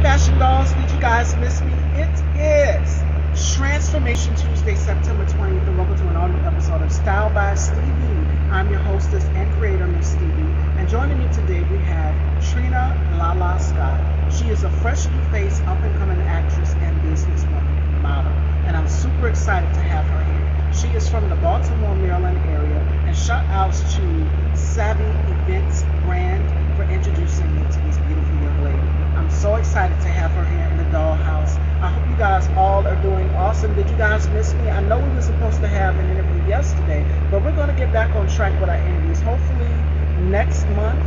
Fashion Dolls, did you guys miss me? It is Transformation Tuesday, September 20th, and welcome to an audio episode of Style by Stevie. I'm your hostess and creator, Miss Stevie, and joining me today we have Trina Lala Scott. She is a fresh new face, up-and-coming actress and businesswoman model, and I'm super excited to have her here. She is from the Baltimore, Maryland area, and shout outs to Savvy Events brand for introducing me to this beautiful young lady. I'm so excited to have her here in the dollhouse. I hope you guys all are doing awesome. Did you guys miss me? I know we were supposed to have an interview yesterday, but we're going to get back on track with our interviews. Hopefully next month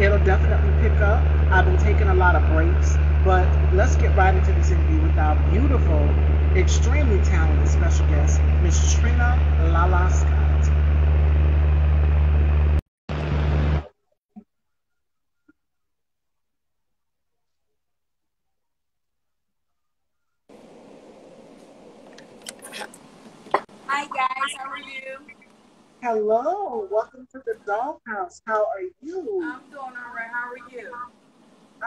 it'll definitely pick up. I've been taking a lot of breaks, but let's get right into this interview with our beautiful, extremely talented special guest, Miss Trina Lala Scott. Hi guys, how are you? Hello, welcome to the dollhouse. How are you? I'm doing all right. How are you?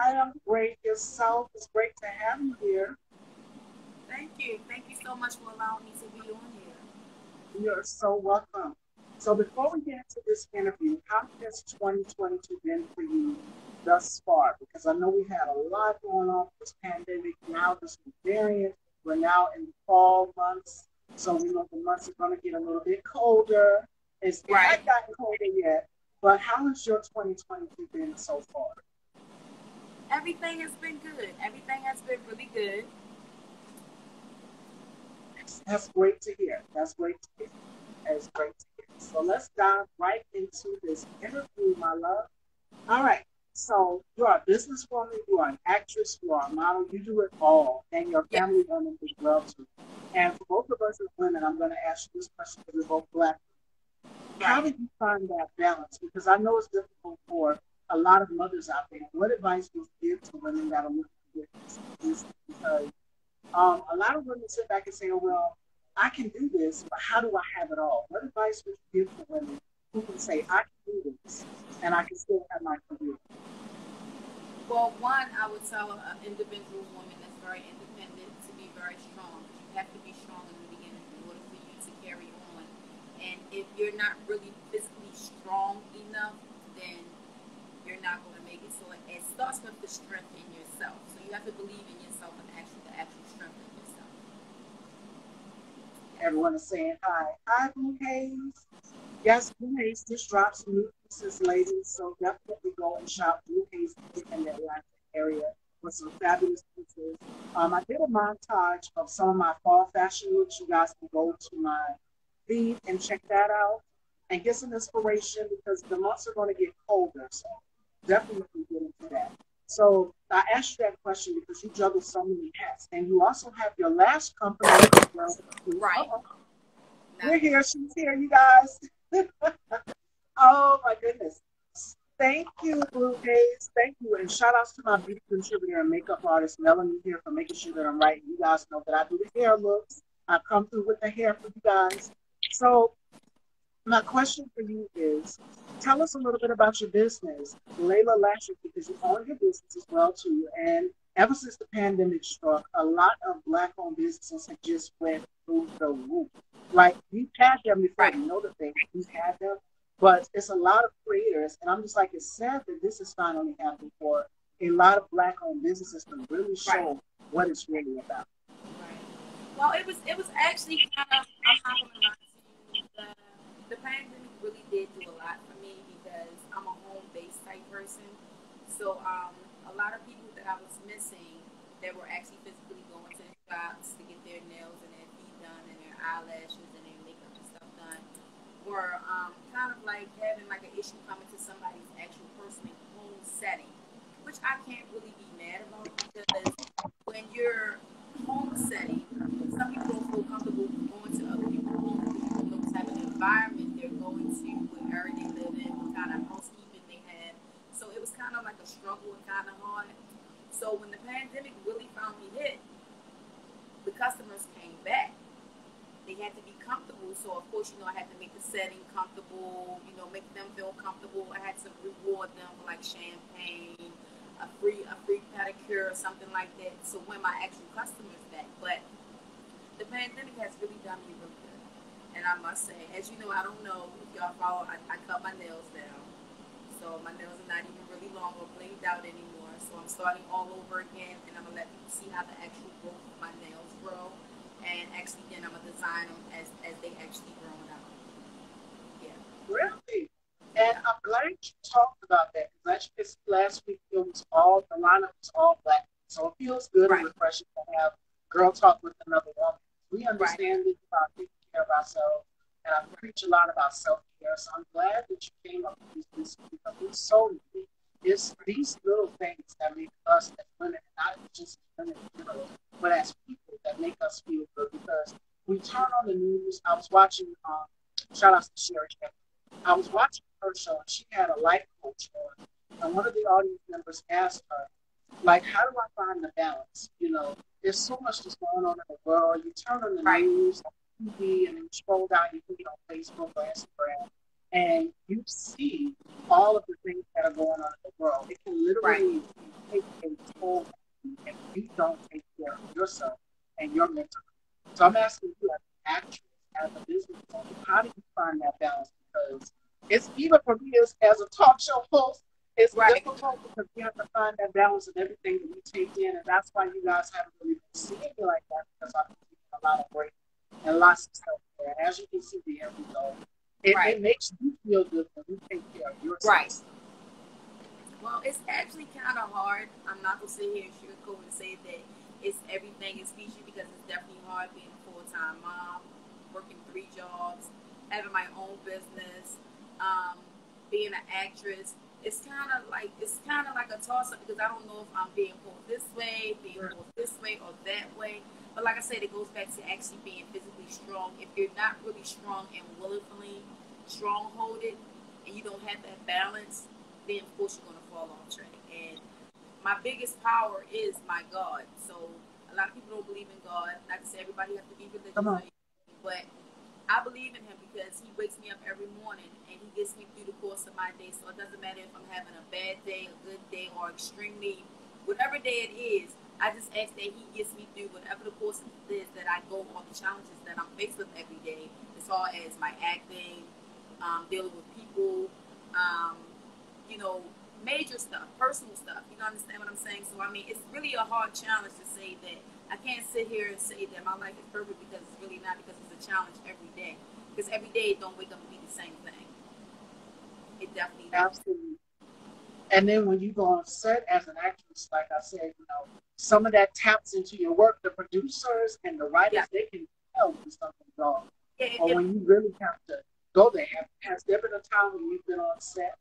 I am great. Yourself? It's great to have you here. Thank you. Thank you so much for allowing me to be on here. You're so welcome. So before we get into this interview, how has 2022 been for you thus far? Because I know we had a lot going on with this pandemic. Now this new variant. We're now in the fall months. So we know the months are going to get a little bit colder. It Right. hasn't gotten colder yet. But how has your 2022 been so far? Everything has been good. Everything has been really good. That's great to hear. That's great to hear. That's great to hear. So let's dive right into this interview, my love. All right. So you are a businesswoman, you are an actress, you are a model, you do it all, and your Yeah. family woman as well too. And for both of us as women, I'm going to ask you this question because we're both black. How Right. did you find that balance? Because I know it's difficult for a lot of mothers out there. What advice would you give to women that are looking to get this? Because a lot of women sit back and say, oh, well, I can do this, but how do I have it all? What advice would you give to women who can say, I can do this and I can still have my career? Well, one, I would tell an individual woman that's very independent to be very strong. You have to be strong in the beginning in order for you to carry on. And if you're not really physically strong enough, then you're not going to make it. So it starts with the strength in yourself. So you have to believe in yourself and actually the actual strength in yourself. Yes. Everyone is saying hi. Hi, Blue Haze. Yes, Blue Haze just dropped some new pieces, ladies. So definitely go and shop Blue Haze in the Atlanta area with some fabulous pieces. I did a montage of some of my fall fashion looks. You guys can go to my feed and check that out and get some inspiration because the months are going to get colder. So definitely get into that. So I asked you that question because you juggle so many hats, and you also have your last company as well. Right. Uh-oh. Now, We're here. She's here, you guys. Oh my goodness. Thank you, Blue Haze. Thank you. And shout outs to my beauty contributor and makeup artist, Melanie, here for making sure that I'm right. You guys know that I do the hair looks. I come through with the hair for you guys. So my question for you is tell us a little bit about your business, Layla Lashes, because you own your business as well too. And ever since the pandemic struck, a lot of black owned businesses have just went through the roof. Like we've had them before, right. we know the thing, we've had them, but it's a lot of creators, and I'm just like, it's sad that this is finally happening for a lot of black owned businesses to really Right. show what it's really about. Right. Well, it was actually kind of I'm not gonna lie to you. The pandemic really did do a lot for me because I'm a home based type person. So a lot of people that I was missing that were actually physically going to the shops to get their nails and their feet done and their eyelashes and their makeup and stuff done were kind of like having like an issue coming to somebody's actual personal home setting, which I can't really be mad about because when you're home setting, some people don't feel comfortable going to other people's homes because you don't know what type of environment they're going to, what area they live in, what kind of housekeeping they have. So it was kind of like a struggle and kind of hard. So when the pandemic really finally hit, the customers came back. They had to be comfortable. So of course, I had to make the setting comfortable. Make them feel comfortable. I had to reward them with like champagne, a free got a cure or something like that to win my actual customers back. But the pandemic has really done me really good. And I must say, as you know, I don't know if y'all follow, I cut my nails down. So my nails are not even really long or blinged out anymore. So I'm starting all over again, and I'm going to let people see how the actual growth of my nails grow. And actually, then I'm going to design them as they actually grow out. Yeah. Really? And I'm glad you talked about that because as last week it was all the lineup was all black. So it feels good and Right. refreshing to have girl talk with another woman. We Right. understand this about taking care of ourselves, and I preach a lot about self care. So I'm glad that you came up with this because it's so neat. It's these little things that make us as women, and not just women in general, but as people that make us feel good because we turn on the news. I was watching shout out to Sherry. I was watching her show and she had a life coach on, and one of the audience members asked her, like, how do I find the balance? You know, there's so much that's going on in the world. You turn on the Right. news, on TV, and then you scroll down, you read on Facebook or Instagram, and you see all of the things that are going on in the world. It can Right. literally take a toll on you if you don't take care of yourself and your mental. So I'm asking you, as an actress, as a business owner, how do you find that balance? Because it's even for me as a talk show host, it's Right. difficult because we have to find that balance in everything that we take in, and that's why you guys haven't really been seeing me like that because I'm taking a lot of breaks and lots of self care. As you can see the end result, Right. it makes you feel good when you take care of yourself. Right. Well, it's actually kind of hard. I'm not gonna sit here and sugarcoat and say that it's everything is peachy because it's definitely hard being a full-time mom, working 3 jobs, having my own business, being an actress. It's kind of like a toss-up because I don't know if I'm being pulled this way, being pulled this way, or that way. But like I said, it goes back to actually being physically strong. If you're not really strong and willingly strong-holded, and you don't have that balance, then of course you're going to fall off track. And my biggest power is my God. So a lot of people don't believe in God. Not to say everybody has to be religious, Come or on. anything, but I believe in Him because He wakes me up every morning and He gets me through the course of my day. So it doesn't matter if I'm having a bad day, a good day, or extremely whatever day it is. I just ask that He gets me through whatever the course is that I go on, the challenges that I'm faced with every day, as far as my acting, dealing with people, um, you know, major stuff, personal stuff. You know, understand what I'm saying? So I mean, it's really a hard challenge to say that I can't sit here and say that my life is perfect because it's really not, because it's a challenge every day. Because every day it don't wake up and be the same thing. It definitely don't. Absolutely. And then when you go on set as an actress, like I said, you know, some of that taps into your work. The producers and the writers, Yeah. they can tell when something's wrong. Yeah, Or when you really have to go there. Has there been a time when you've been on set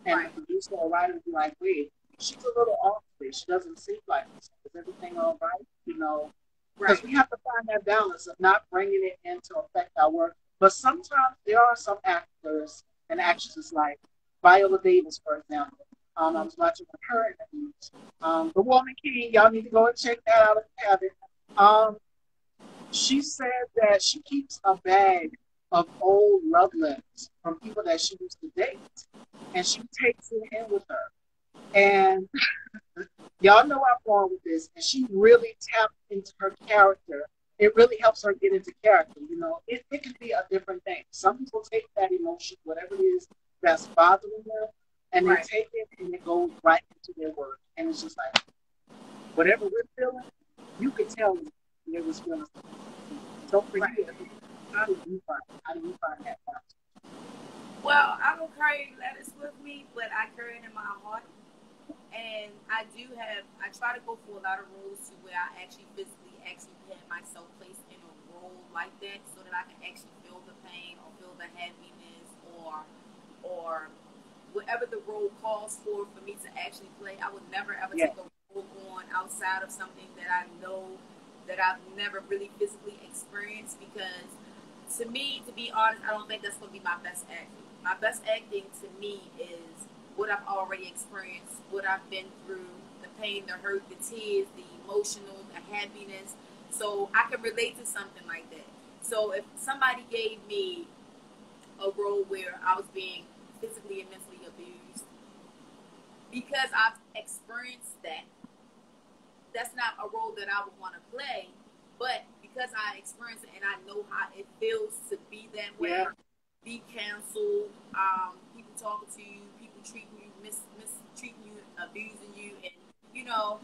and right. the producer or writer be like, wait, she's a little off today. She doesn't seem like this. Is everything all right? You know, because Right. we have to find that balance of not bringing it in to affect our work. But sometimes there are some actors and actresses like Viola Davis, for example. I was watching her interviews. The Woman King, y'all need to go and check that out if you haven't. She said that she keeps a bag of old love letters from people that she used to date, and she takes it in with her. And y'all know I'm going with this, and she really tapped into her character. It really helps her get into character. You know, it can be a different thing. Some people take that emotion, whatever it is that's bothering them, and they Right. take it and it goes right into their work. And it's just like, whatever we're feeling, you could tell it was feeling. So for Right. you, how do you find that balance? Well, I don't carry letters with me, but I carry it in my heart. And I try to go for a lot of roles to where I actually physically actually have myself placed in a role like that so that I can actually feel the pain or feel the happiness or whatever the role calls for me to actually play. I would never ever Yeah. take a role on outside of something that I know that I've never really physically experienced because to me, to be honest, I don't think that's going to be my best acting. My best acting to me is what I've already experienced, what I've been through, the pain, the hurt, the tears, the emotional, the happiness. So I can relate to something like that. So if somebody gave me a role where I was being physically and mentally abused, because I've experienced that, that's not a role that I would want to play. But because I experienced it and I know how it feels to be that way, Yeah. be canceled, people talking to you, people treating you, mistreating you, abusing you, and you know,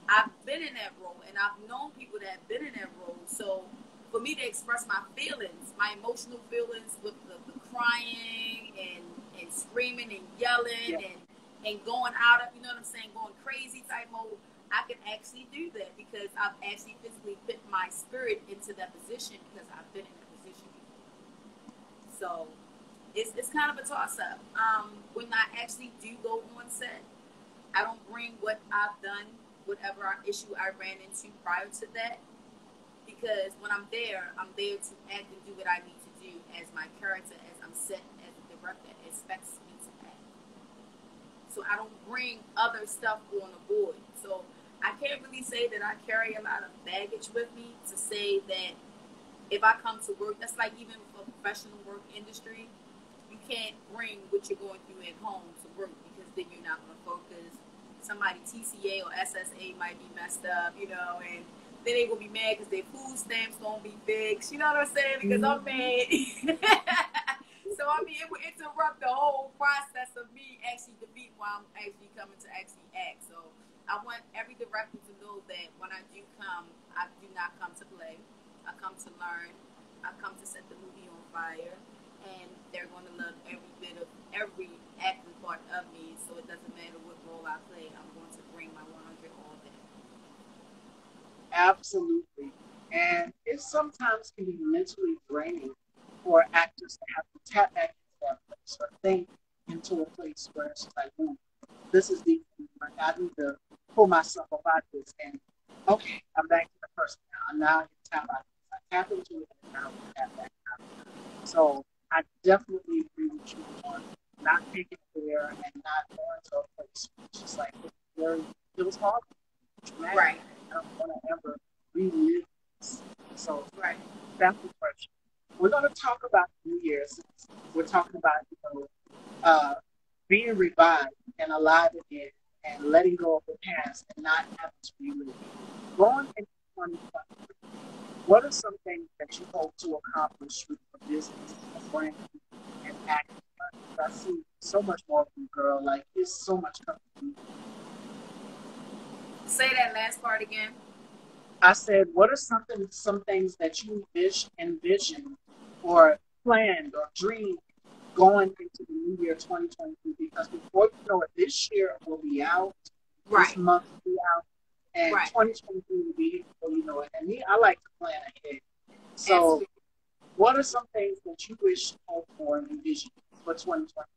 I've been in that role, and I've known people that have been in that role. So for me to express my feelings, my emotional feelings with the crying and screaming and yelling Yeah. and going out of, you know what I'm saying, going crazy type mode, I can actually do that because I've actually physically put my spirit into that position because I've been in that position before. So it's kind of a toss up. When I actually do go on set, I don't bring what I've done, whatever issue I ran into prior to that, because when I'm there to act and do what I need to do as my character, as I'm set, as the director expects me to act. So I don't bring other stuff on the board. So I can't really say that I carry a lot of baggage with me to say that if I come to work, that's like even for professional work industry, you can't bring what you're going through at home to work because then you're not going to focus. Somebody TCA or SSA might be messed up, you know, and then they gonna be mad because their food stamps gonna be fixed. You know what I'm saying? Because I'm mad. So I mean, it would interrupt the whole process of me actually defeating while I'm actually coming to actually act. So I want every director to know that when I do come, I do not come to play. I come to learn. I come to set the movie on fire, and they're going to love every bit of every acting part of me. So it doesn't matter what role I play. I'm going to bring my 100 all day. Absolutely. And it sometimes can be mentally draining for actors to have to tap back into that place or think into a place where it's like, this is deep. I need to pull myself up out of this. And okay, I'm back to the person now. Now I can tap out. I tap into it and now I tap back out. So I definitely agree with you on not taking it there and not going to a place. It's just like it was hard. Traumatic. Right. I don't want to ever relive this. So Right. that's the question. We're going to talk about New Year's. We're talking about uh, being revived and alive again and letting go of the past and not having to relive it. Going into 2020, what are some things that you hope to accomplish with your business and brand and acting? I see so much more of you, girl. Like, there's so much coming from you. Say that last part again. I said, what are some things that you envision or planned or dreamed going into the new year 2022? Because before you know it, this year will be out, Right. this month will be out, and Right. 2023 will be here before you know it. And me, I like to plan ahead. So, Absolutely. what are some things that you wish, hope for, and envision for 2020?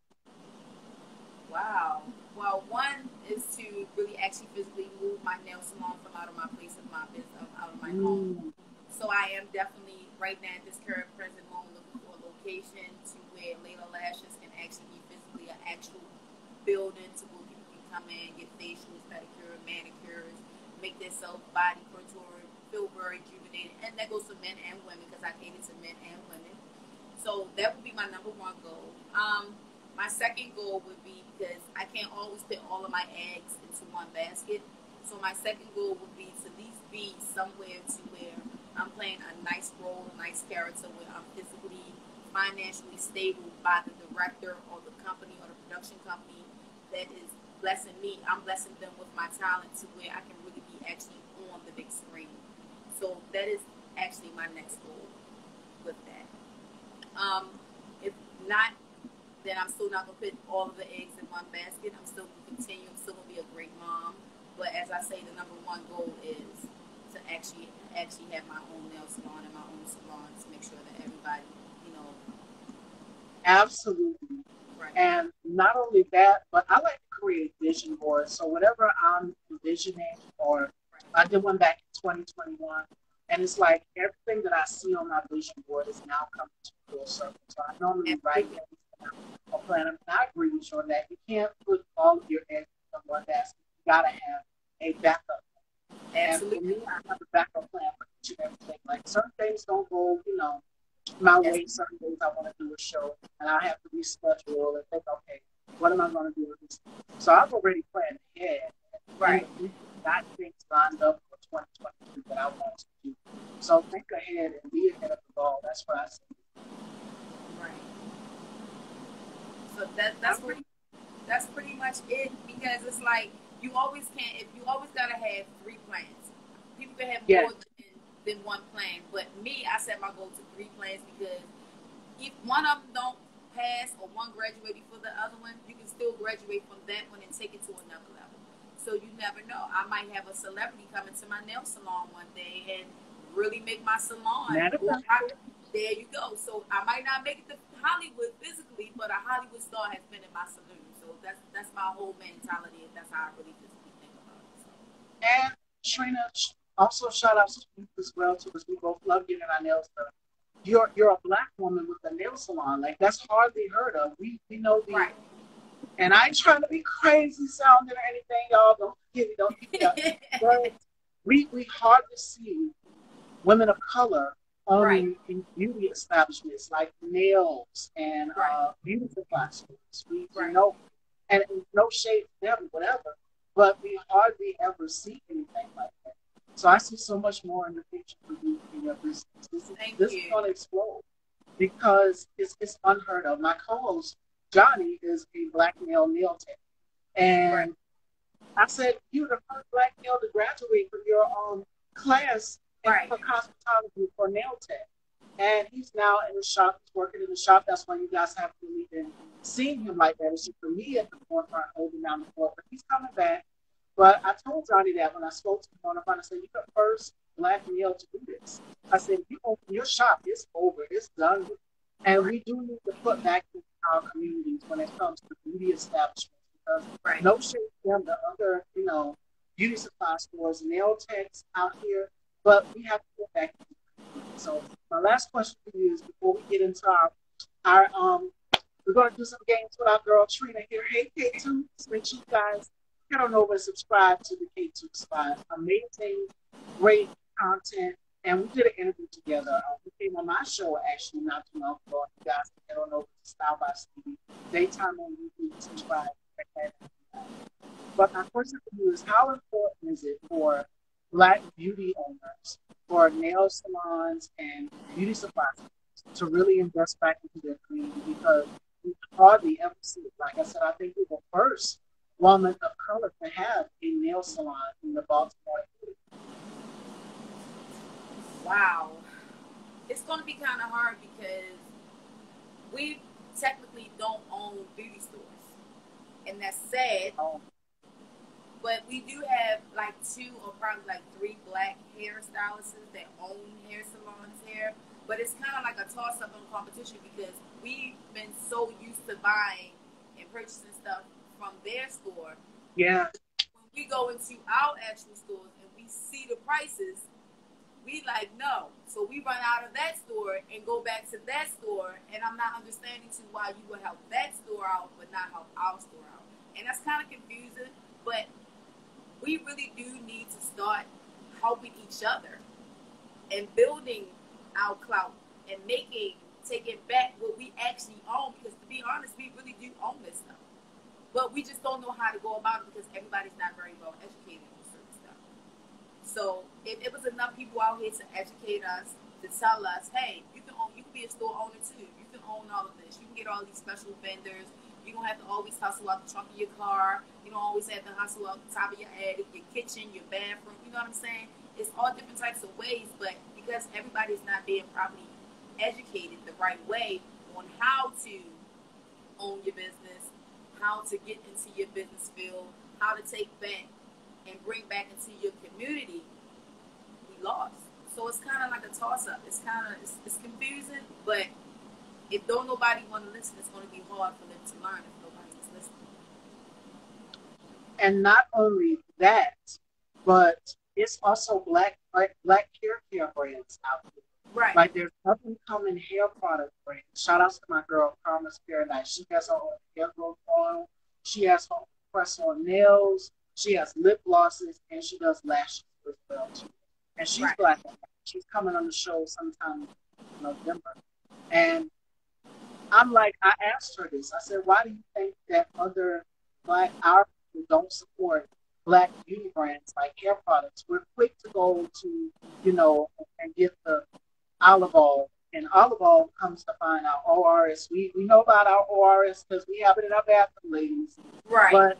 Wow. Well, one is to really actually physically move my nail salon from out of my place of my business, out of my home. Mm, So I am definitely right now at this current present moment looking for a location to where Lala Lashes can actually be physically an actual building to where people can come in, get facials, pedicure, manicures, make their self body contoured, feel very rejuvenated, and that goes for men and women because I cater to men and women. So that would be my number one goal. My second goal would be because I can't always put all of my eggs into one basket. So my second goal would be to at least be somewhere to where I'm playing a nice role, a nice character, where I'm physically, financially stable by the director or the company or the production company that is blessing me. I'm blessing them with my talent to where I can really be actually on the big screen. So that is actually my next goal with that. If not, then I'm still not gonna put all of the eggs in one basket. I'm still gonna continue. I'm still gonna be a great mom. But as I say, the number one goal is to actually have my own nail salon and my own salon to make sure that everybody, you know, absolutely. right, And not only that, but I like to create vision boards. So whatever I'm envisioning, or I did one back in 2021, and it's like everything that I see on my vision board is now coming to full circle. So I normally write absolutely, things down or plan. And I agree with you on that. You can't put all of your eggs in one basket. You gotta have a backup. And for absolutely. me, I have a backup plan for each and everything. Like certain things don't go, my That's way. Certain days I want to do a show, and I have to reschedule and think, okay, what am I going to do with this? So I've already planned ahead. And right. got things lined up for 2023 that I want to do. So think ahead and be ahead of the ball. That's what I say. Right. So that's pretty much it, because it's like you always can't, if you always gotta have 3 plans. People can have Yeah. more than one plan, but me, I set my goal to 3 plans, because if one of them don't pass or one graduate before the other one, you can still graduate from that one and take it to another level. So you never know. I might have a celebrity come into my nail salon one day and really make my salon go high. There you go. So I might not make it to Hollywood physically, but a Hollywood star has been in my saloon. So that's my whole mentality, and that's how I really physically think about it. So. And Trina, also shout out to you as well too, because we both love getting our nails done. You're a black woman with a nail salon. Like that's hardly heard of. We know the Right. And I ain't trying to be crazy sounding or anything, y'all. Don't get me, don't get me up. But we hardly see women of color Right. owning in beauty establishments like nails and Right. beauty supply stores. We Right. know, and no shade to them, whatever, but we hardly ever see anything like that. So I see so much more in the future for you in your business. This is going to explode because it's unheard of. My co-host Johnny is a black male nail tech, and Right. I said you're the first black male to graduate from your class Right. for cosmetology for nail tech, and he's now in the shop. He's working in the shop. That's why you guys haven't really been seeing him like that. It's just for me at the forefront, holding down the fort. But he's coming back. But I told Johnny that when I spoke to him on the phone, I said, "You're the first black male to do this." I said, "You open your shop, it's over, it's done with." And we do need to put back in our communities when it comes to beauty establishments, because Right. no shade to them, the other, beauty supply stores, nail techs out here, but we have to get back. So my last question for you is, before we get into our we're gonna do some games with our girl Trina here. Hey K2, make sure you guys head on over and subscribe to the K2 Spot. Amazing, great content. And we did an interview together. We came on my show actually not too long ago. You guys can head on over to Style by Stevie. Daytime on YouTube, subscribe. But my question for you is, how important is it for black beauty owners, for nail salons and beauty supply stores to really invest back into their community? Because we hardly ever see it. Like I said, I think we're the first woman of color to have a nail salon in the Baltimore area. Wow. It's going to be kind of hard because we technically don't own beauty stores. And that's sad. But we do have like 2 or probably like 3 black hairstylists that own hair salons here. But it's kind of like a toss-up on competition, because we've been so used to buying and purchasing stuff from their store. Yeah. When we go into our actual stores and we see the prices, we like, no. So we run out of that store and go back to that store, and I'm not understanding to why you would help that store out but not help our store out. And that's kind of confusing, but we really do need to start helping each other and building our clout and taking back what we actually own, because to be honest, we really do own this stuff. But we just don't know how to go about it because everybody's not very well educated on certain stuff. So if it was enough people out here to educate us, to tell us, hey, you can be a store owner too. You can own all of this. You can get all these special vendors. You don't have to always hustle out the trunk of your car. You don't always have to hustle out the top of your attic, your kitchen, your bathroom. You know what I'm saying? It's all different types of ways, but because everybody's not being properly educated the right way on how to own your business, how to get into your business field, how to take back and bring back into your community, we lost. So it's kind of like a toss-up. It's confusing, but if don't nobody want to listen, it's going to be hard for them to learn if nobody's listening. And not only that, but it's also black hair care brands out there. Right. Like there's up and coming hair product brands. Shout outs to my girl Karma's Paradise. She has her own hair growth oil. She has her own press on nails. She has lip glosses, and she does lashes as well too. And she's Right. black. She's coming on the show sometime in November. And I'm like, I asked her this. I said, why do you think that other our people don't support Black beauty brands like hair products. We're quick to go to, you know, and get the olive oil. And olive oil comes to find out ORS. We know about our ORS because we have it in our bathroom, ladies. Right. But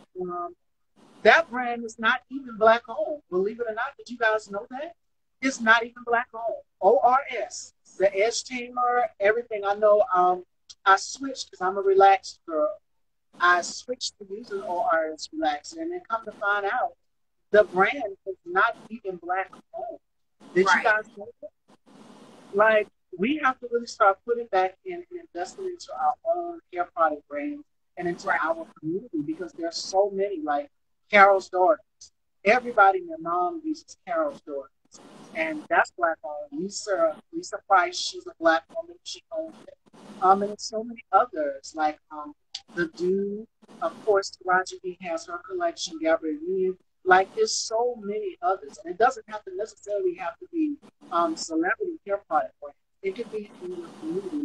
that brand is not even black owned. Believe it or not, did you guys know that? It's not even black owned. ORS, the edge tamer, everything. I know I switched because I'm a relaxed girl. I switched to using ORS relaxer and then come to find out the brand is not even black owned. Did you Right. guys know that? Like, we have to really start putting back in and investing into our own hair product brands and into Right. our community because there's so many, like Carol's Daughters. Everybody and their mom uses Carol's Daughters. And that's black owned. Lisa Price, she's a black woman. She owns it. And there's so many others, like the Dude, of course, Roger B has her collection, Gabrielle Union. Like, there's so many others. And it doesn't have to necessarily have to be celebrity hair product brands. It could be in your community,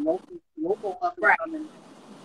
local up and Right. coming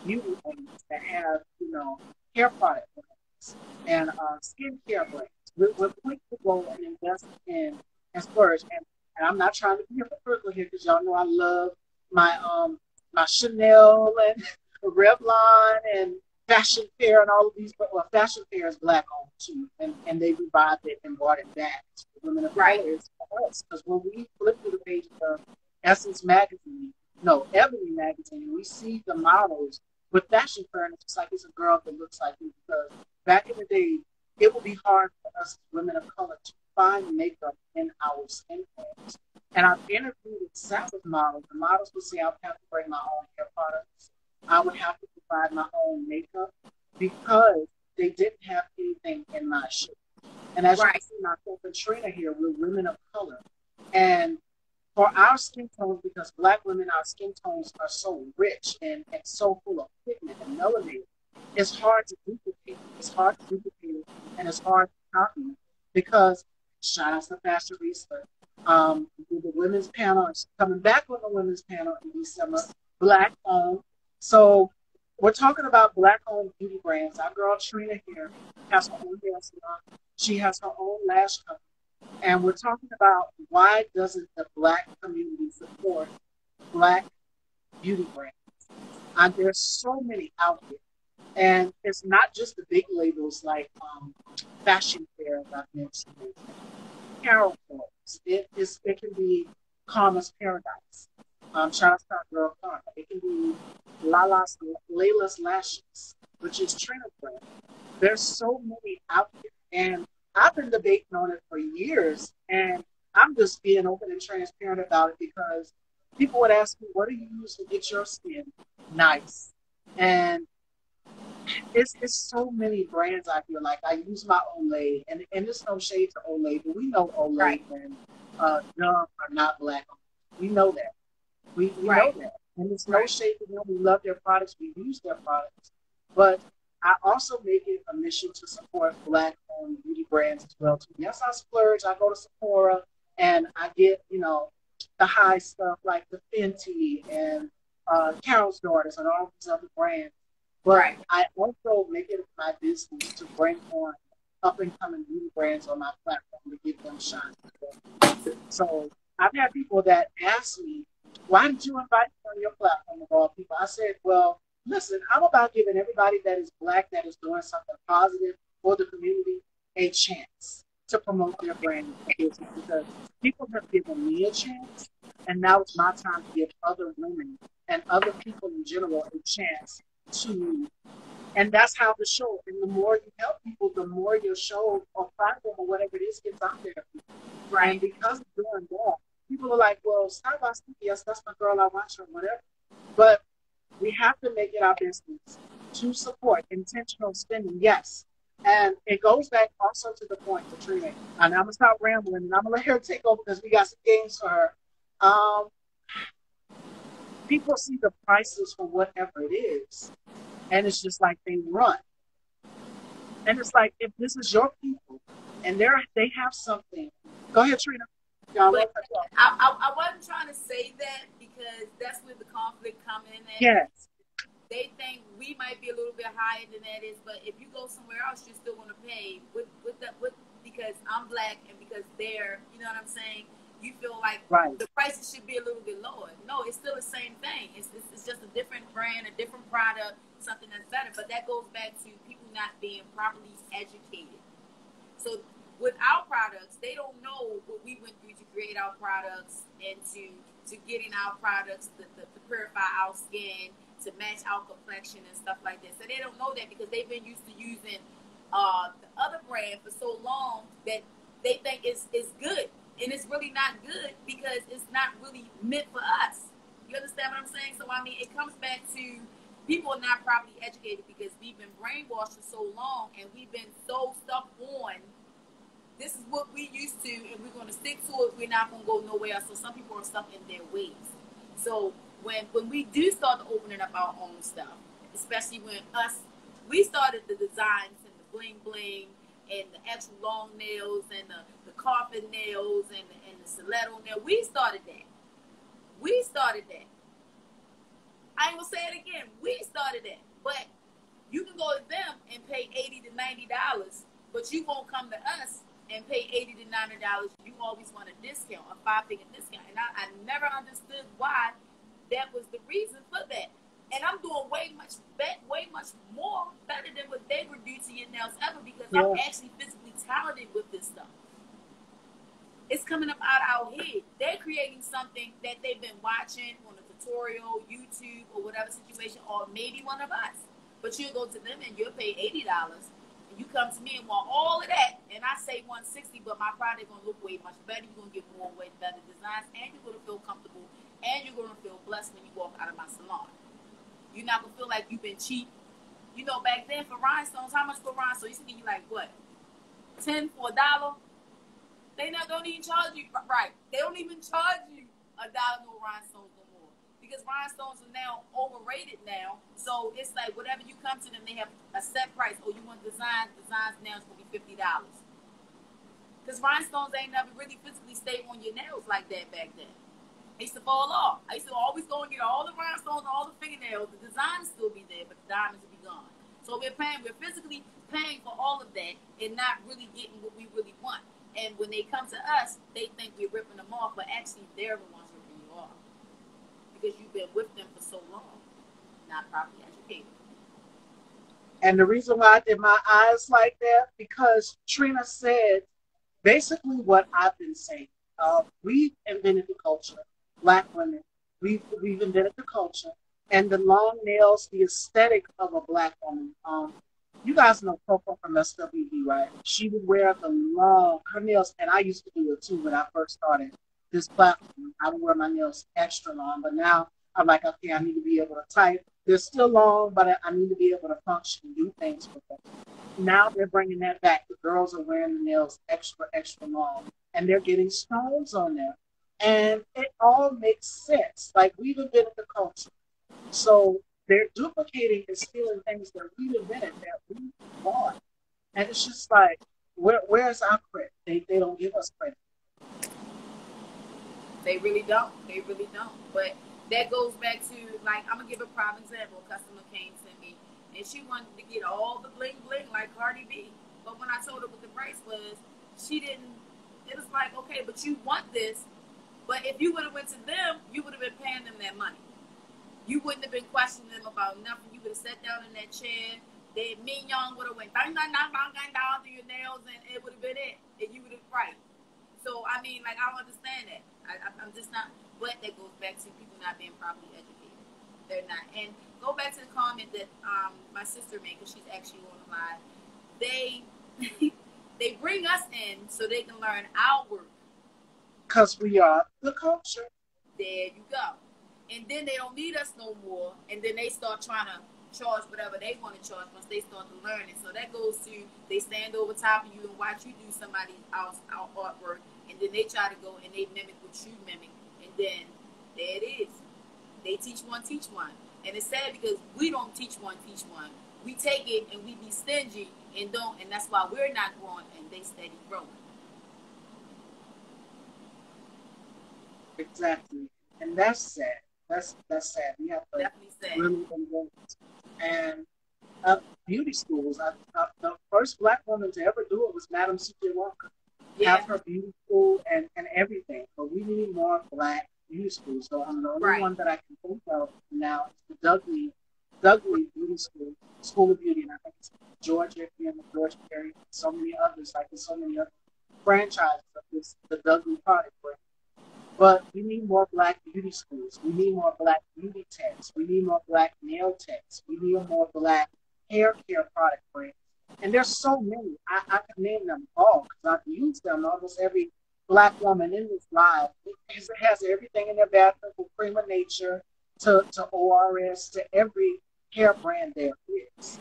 beauty brands that have, you know, hair product brands and skincare brands. We're quick to go and invest in and splurge. And I'm not trying to be hypocritical here because y'all know I love my my Chanel and Revlon and Fashion Fair and all of these. But well, Fashion Fair is black owned too, and they revived it and brought it back. The women of Right. color is for us because when we flip through the pages of Essence magazine, no, Ebony magazine, we see the models with Fashion Fair, and it's just like it's a girl that looks like me because back in the day, it would be hard for us women of color to find makeup in our skin tones. And I've interviewed with several models. The models would say I would have to bring my own hair products. I would have to provide my own makeup because they didn't have anything in my shop. And as you Right. can see, myself and Trina here, we're women of color. And for our skin tones, because black women, our skin tones are so rich and so full of pigment and melanin, it's hard to duplicate. It's hard to duplicate it, and it's hard to copy because shout out to Pastor Reese. The women's panel is coming back on the women's panel in December, black owned. So we're talking about black owned beauty brands. Our girl Trina here has her own hair salon. She has her own lash company. And we're talking about why doesn't the black community support black beauty brands? And there's so many out there. And it's not just the big labels like Fashion Fair, as I mentioned, Carol Forms. It can be Karma's Paradise. Shout out to our girl Karma. It can be Layla's Lashes, which is Trina's brand. There's so many out there. And I've been debating on it for years. And I'm just being open and transparent about it because people would ask me, what do you use to get your skin nice? And it's so many brands I feel like. I use my Olay, and there's no shade to Olay, but we know Olay Right. and Dove are not black. We know that. We Right. know that. And there's no Right. shade to them. We love their products. We use their products. But I also make it a mission to support black-owned beauty brands as well. Too. Yes, I splurge. I go to Sephora and I get, you know, the high stuff like the Fenty and Carol's Daughters and all these other brands. But Right. I also make it my business to bring on up and coming beauty brands on my platform to give them shine. So I've had people that ask me, why did you invite me on your platform of all people? I said, well, listen, I'm about giving everybody that is black, that is doing something positive for the community, a chance to promote their brand and business because people have given me a chance, and now it's my time to give other women and other people in general a chance to, and that's how the show, and the more you help people, the more your show or platform or whatever it is gets out there. Right. And because of doing that, people are like, well, stop by Stevie. Yes, that's my girl. I watch her, whatever. But we have to make it our business to support intentional spending. Yes. And it goes back also to the point for Trina. And I'm going to stop rambling and I'm going to let her take over because we got some games for her. People see the prices for whatever it is. And it's just like they run. And it's like, if this is your people and they have something. Go ahead, Trina. But I wasn't trying to say that because that's where the conflict come in at. Yes. they think we might be a little bit higher than that is, but if you go somewhere else, you're still going to pay with because I'm black and because they're, you know what I'm saying? You feel like Right. the prices should be a little bit lower. No, it's still the same thing. It's just a different brand, a different product, something that's better. But that goes back to people not being properly educated. So with our products, they don't know what we went through to create our products and to getting our products to purify our skin, to match our complexion and stuff like that. So they don't know that because they've been used to using the other brand for so long that they think it's good. And it's really not good because it's not really meant for us. You understand what I'm saying? So, I mean, it comes back to people are not properly educated because we've been brainwashed for so long and we've been so stuck on this is what we used to and we're going to stick to it. We're not going to go nowhere else. So some people are stuck in their ways. So when we do start opening up our own stuff, especially when we started the designs and the bling bling and the extra long nails and the carpet nails and the stiletto nail. We started that. I ain't gonna say it again. We started that. But you can go to them and pay $80 to $90, but you won't come to us and pay $80 to $90. You always want a discount, a 5-figure discount. And I never understood why that was the reason for that. And I'm doing way much more better than what they would do to your nails ever because I'm actually physically talented with this stuff. It's coming up out of our head. They're creating something that they've been watching on a tutorial, YouTube, or whatever situation, or maybe one of us. But you'll go to them and you'll pay $80. And you come to me and want all of that, and I say $160, but my product gonna look way much better. You're gonna get more way better designs, and you're gonna feel comfortable, and you're gonna feel blessed when you walk out of my salon. You're not gonna feel like you've been cheap. You know, back then for rhinestones, how much for rhinestones? Used to give you like what, 10 for $1. They now don't even charge you right. They don't even charge you $1 no rhinestones no more because rhinestones are now overrated now. So it's like whatever you come to them, they have a set price. Oh, you want designs now it's gonna be $50. Because rhinestones ain't never really physically stay on your nails like that back then. They used to fall off. I used to always go and get all the rhinestones, all the fingernails. The design will still be there, but the diamonds will be gone. So we're physically paying for all of that and not really getting what we really want. And when they come to us, they think we're ripping them off, but actually they're the ones ripping you off because you've been with them for so long, not properly educated. And the reason why I did my eyes like that, because Trina said basically what I've been saying. We invented the culture. Black women, we've invented the culture, and the long nails, the aesthetic of a black woman. You guys know Coco from SWV, right? She would wear her nails, and I used to do it too when I first started this platform. I would wear my nails extra long, but now I'm like, okay, I need to be able to type. They're still long, but I need to be able to function and do things with them. Now they're bringing that back. The girls are wearing the nails extra long, and they're getting stones on them. And it all makes sense. Like, we've invented the culture. So they're duplicating and stealing things that we invented, that we bought. And it's just like, where's our credit? They don't give us credit. They really don't. But that goes back to, like, I'm going to give a prime example. A customer came to me, and she wanted to get all the bling bling like Cardi B. But when I told her what the price was, she didn't. It was like, okay, but you want this. But if you would have went to them, you would have been paying them that money. You wouldn't have been questioning them about nothing. You would have sat down in that chair. Me and Young would have went down through your nails, and it would have been it. And you would have right. So I mean, like, I don't understand that. I'm just not. But that goes back to people not being properly educated. They're not. And go back to the comment that my sister made, because she's actually on the live. They bring us in so they can learn our work. Because we are the culture. There you go. And then they don't need us no more. And then they start trying to charge whatever they want to charge once they start to learn it. So that goes to, they stand over top of you and watch you do somebody else's artwork. And then they try to go and they mimic what you mimic. And then there it is. They teach one, teach one. And it's sad because we don't teach one, teach one. We take it and we be stingy and don't. And that's why we're not growing and they steady growing. Exactly. And that's sad. That's sad. We have to Definitely sad. really invest. And beauty schools. The first black woman to ever do it was Madam C.J. Walker. Yeah. Have her beauty school and everything. But we need more black beauty schools. So the only Right. one that I can think of now is the Dudley Beauty School, School of Beauty, and I think it's Georgia in the Georgia area, and so many others, like there's so many other franchises of this the Dudley product brand. But we need more black beauty schools. We need more black beauty techs. We need more black nail techs. We need more black hair care product brands. And there's so many. I can name them all because I've used them. Almost every black woman in this live has everything in their bathroom from Prima Nature to ORS to every hair brand there is.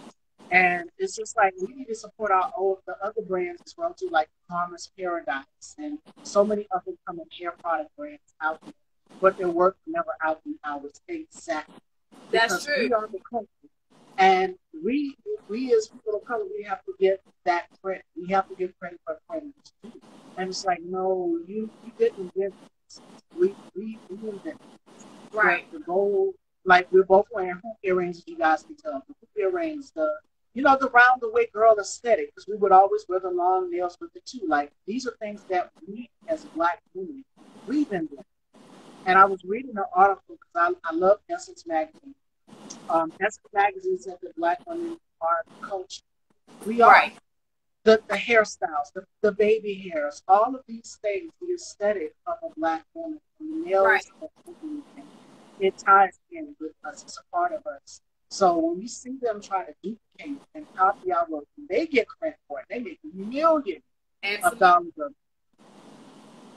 And it's just like we need to support our old the other brands as well too, like Karma's Paradise and so many other coming hair product brands out there. But their work never out in our state exactly. That's Because true. we are the country. And we as people of color, we have to get that credit. We have to give credit for credit. And it's like, no, you didn't invent this. We invented Right. the gold, like we're both wearing hoop earrings, you guys can tell. The hoop earrings, the round the way girl aesthetic, because we would always wear the long nails with the two. Like these are things that we as black women, we've invented. And I was reading an article because I love Essence Magazine. Essence Magazine said that black women are culture. We are Right. the hairstyles, the baby hairs, all of these things, the aesthetic of a black woman, the Right. nails, it ties in with us. It's a part of us. So when we see them try to duplicate and copy our work, they get credit for it. They make millions of Absolutely. dollars.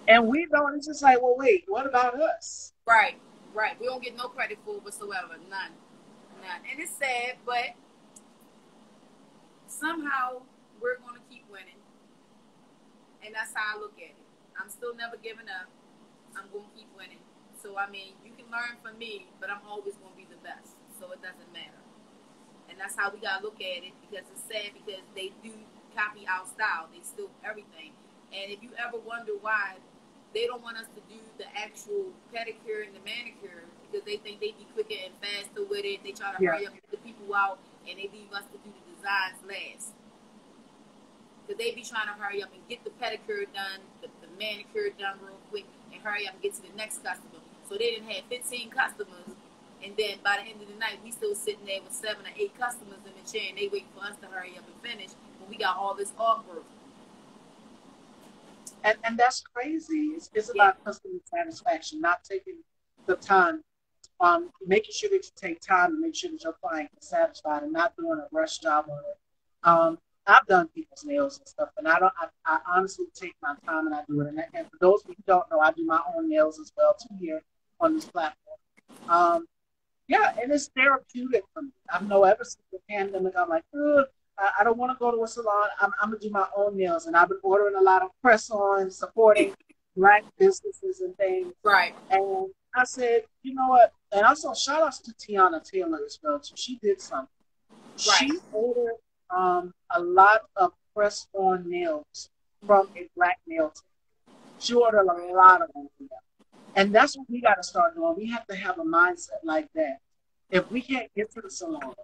And we don't. It's just like, well, wait, what about us? Right. Right. We don't get no credit for it whatsoever. None. None. And it's sad, but somehow we're gonna keep winning. And that's how I look at it. I'm still never giving up. I'm gonna keep winning. So I mean, you can learn from me, but I'm always gonna be the best. So it doesn't matter. And that's how we gotta look at it because it's sad because they do copy our style. They steal everything. And if you ever wonder why they don't want us to do the actual pedicure and the manicure because they think they be quicker and faster with it. They try to Yeah. hurry up and get the people out and they leave us to do the designs last. Because they be trying to hurry up and get the pedicure done, the manicure done real quick, and hurry up and get to the next customer. So they didn't have 15 customers, and then by the end of the night, we still sitting there with 7 or 8 customers in the chair, and they waiting for us to hurry up and finish when we got all this artwork. And that's crazy. It's Yeah. about customer satisfaction, not taking the time, making sure that you take time to make sure that your client is satisfied and not doing a rush job on it. I've done people's nails and stuff, and I honestly take my time and I do it. And for those of you who don't know, I do my own nails as well too here on this platform. Um, yeah, and it's therapeutic for me. I've know ever since the pandemic, I'm like, ugh, I don't want to go to a salon. I'm gonna do my own nails, and I've been ordering a lot of press-ons, supporting black businesses and things. Right. And I said, you know what? And also, shout outs to Tiana Taylor as well. So she did something. Right. She ordered a lot of press-on nails from a black nail tech. She ordered a lot of them. And that's what we got to start doing. We have to have a mindset like that. If we can't get to the salon,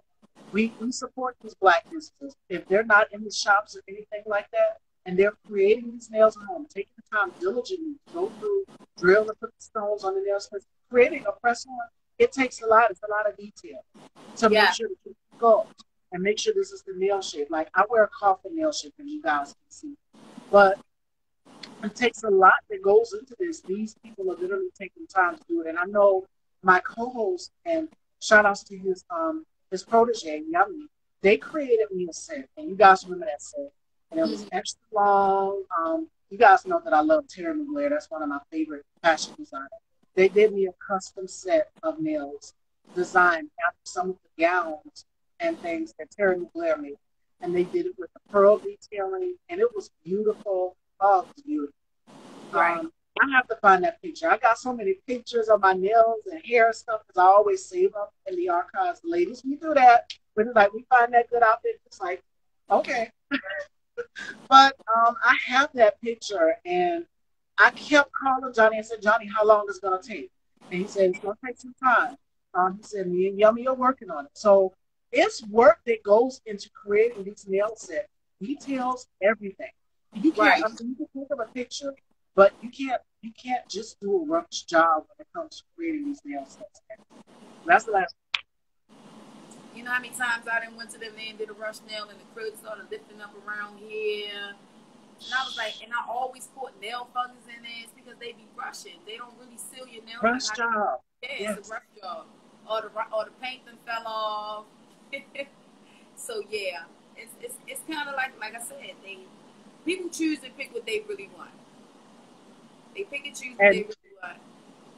we support these black businesses. If they're not in the shops or anything like that, and they're creating these nails at home, taking the time diligently to go through, drill and put the stones on the nails, creating a press on, it takes a lot. It's a lot of detail to Yeah. make sure that you go and make sure this is the nail shape. Like I wear a coffin nail shape, as you guys can see, but it takes a lot that goes into this. These people are literally taking time to do it. And I know my co-host and shout outs to his protege, Yummy, they created me a set. And you guys remember that set. And it was extra long. You guys know that I love Terry McGlair. That's one of my favorite fashion designers. They did me a custom set of nails designed after some of the gowns and things that Terry McGlair made. And they did it with the pearl detailing, and it was beautiful. Oh, it was beautiful. Right. I have to find that picture. I got so many pictures of my nails and hair and stuff because I always save them in the archives. Ladies, we do that. But it's like we find that good outfit. It's like, okay. But I have that picture, and I kept calling Johnny and said, Johnny, how long is it going to take? And he said, it's going to take some time. He said, me and Yummy are working on it. So it's work that goes into creating these nail sets. Details, everything. You can't, Right. I mean, you can think of a picture, but you can't just do a rush job when it comes to creating these nail sets. That's the last. You know how many times I done went to the land, did a rush nail, and the crib started lifting up around here. And I was like, and I always put nail fungus in there. It's because they be brushing. They don't really seal your nails like Rush how. job. Yeah, it's a Yes. brush job. Or the paint done fell off. So yeah, it's kind of like I said, they people choose and pick what they really want. They pick and choose what they And really want.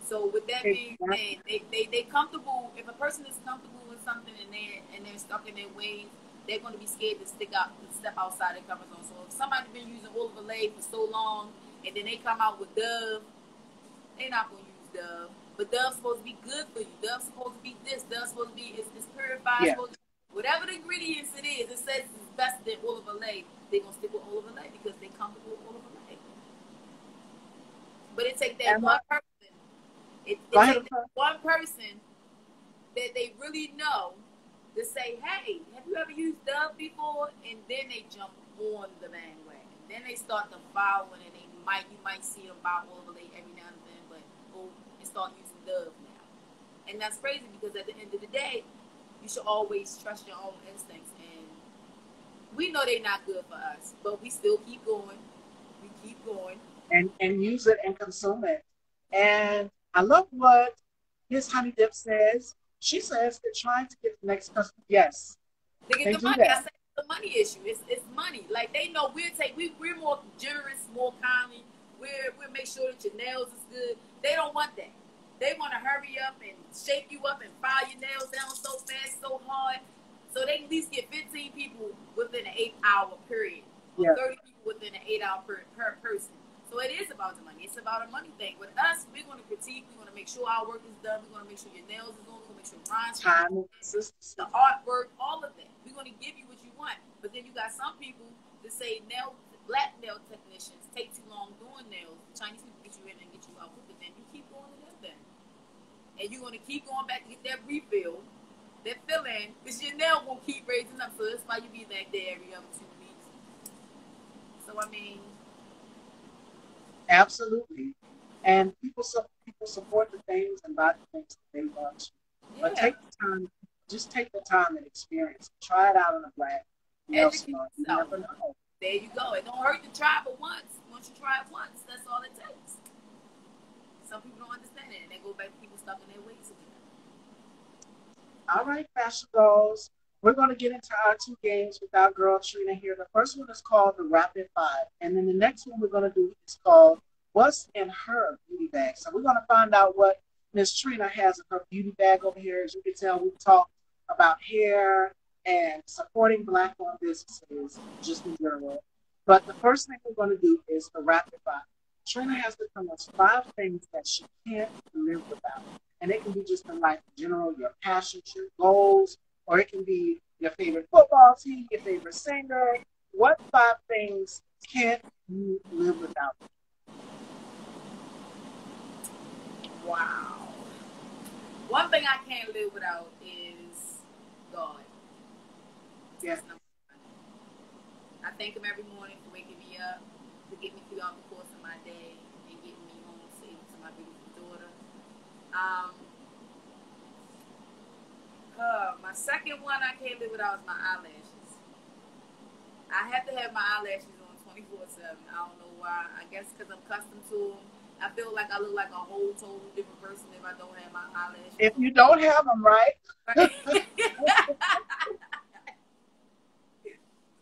So with that being exactly. said, they comfortable. If a person is comfortable with something and they're stuck in their ways, they're going to be scared to step outside their comfort zone. So if somebody's been using Olive Olay for so long, and then they come out with Dove, they're not going to use Dove. But Dove's supposed to be good for you. Dove's supposed to be this. Dove's supposed to be it's purified. Yeah. Supposed to, whatever the ingredients it is, it says it's best than Olive Olay. They're going to stick with Olive Olay because they're comfortable with Olive Olay. But it take that And my, one person. go It ahead. take that one person that they really know to say, hey, have you ever used Dove before? And then they jump on the bandwagon. Then they start to follow and you might see them buy Olive Olay every now and then, but and start using Dove now. And that's crazy because at the end of the day, you should always trust your own instincts. And we know they're not good for us, but we still keep going. We keep going. And use it and consume it. And I love what Miss Honey Dip says. She says they're trying to get the next customer. Yes, They get they the do money. I that. say it's a money issue. It's money. Like they know we're more generous, more kindly. We'll make sure that your nails is good. They don't want that. They want to hurry up and shape you up and file your nails down so fast, so hard, so they can at least get 15 people within an 8 hour period, or Yeah. 30 people within an 8 hour per person. So it is about the money. It's about a money thing. With us, we're going to critique. We're going to make sure our work is done. We're going to make sure your nails is on. We're going to make sure rhinestones, Time and consistency. the artwork, all of that. We're going to give you what you want. But then you got some people that say black nail technicians take too long doing nails. Chinese people get you in and get you out quicker. Then you keep going to them then. And you're going to keep going back to get that refill, that fill in, because your nail won't keep raising up. So that's why you be back there every other 2 weeks. So, I mean, Absolutely. And people support the things and buy the things that they want to. But yeah, take the time, just take the time and experience. Try it out in a black nail educate salon. You yourself. never know. There you go. It don't hurt to try but once. Once you try it once, that's all it takes. Some people don't understand it, and they go back to people stuck in their ways again. All right, Fashion Dolls. We're going to get into our two games with our girl Trina here. The first one is called the Rapid Five. And then the next one we're going to do is called What's in Her Beauty Bag. So we're going to find out what Miss Trina has in her beauty bag over here. As you can tell, we've talked about hair and supporting Black-owned businesses just in general. But the first thing we're going to do is the Rapid Five. Trina has to tell us 5 things that she can't live without. And it can be just in life in general, your passions, your goals, or it can be your favorite football team, your favorite singer. What 5 things can't you live without? Wow. One thing I can't live without is God. Yes. That's number one. I thank Him every morning for waking me up, to get me throughout the course of my day, and getting me home safe to my beautiful daughter. Um, my second one I can't live without is my eyelashes. I have to have my eyelashes on 24/7. I don't know why. I guess because I'm accustomed to them. I feel like I look like a whole total different person if I don't have my eyelashes If on. you don't have them, right?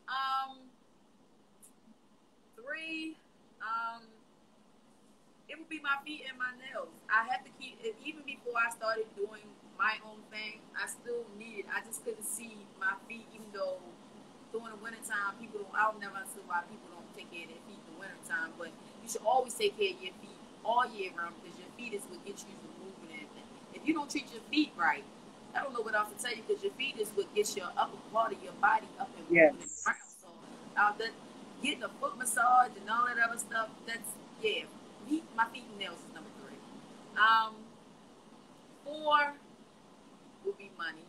um, three. It would be my feet and my nails. I have to keep it even before I started doing my own thing. I still needed. I just couldn't see my feet, even though during the wintertime, people don't. I don't never understood why people don't take care of their feet in the wintertime. But you should always take care of your feet all year round because your feet is what gets you to moving and everything. If you don't treat your feet right, I don't know what else to tell you because your feet is what gets your upper part of your body up and moving and Yes. around. So getting a foot massage and all that other stuff, that's yeah. My feet and nails is number three. Um, 4 will be money.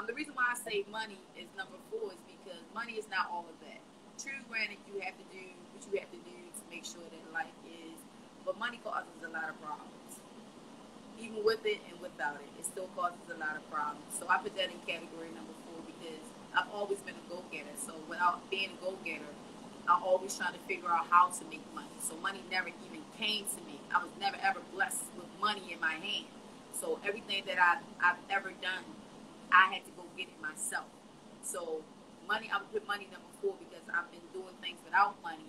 The reason why I say money is number 4 is because money is not all of that. True, granted, you have to do what you have to do to make sure that life is, but money causes a lot of problems. Even with it and without it, it still causes a lot of problems. So I put that in category number 4 because I've always been a go-getter. So without being a go-getter, I'm always trying to figure out how to make money. So money never even came to me. I was never ever blessed with money in my hand. So everything that I've ever done, I had to go get it myself. So money, I would put money number 4 because I've been doing things without money,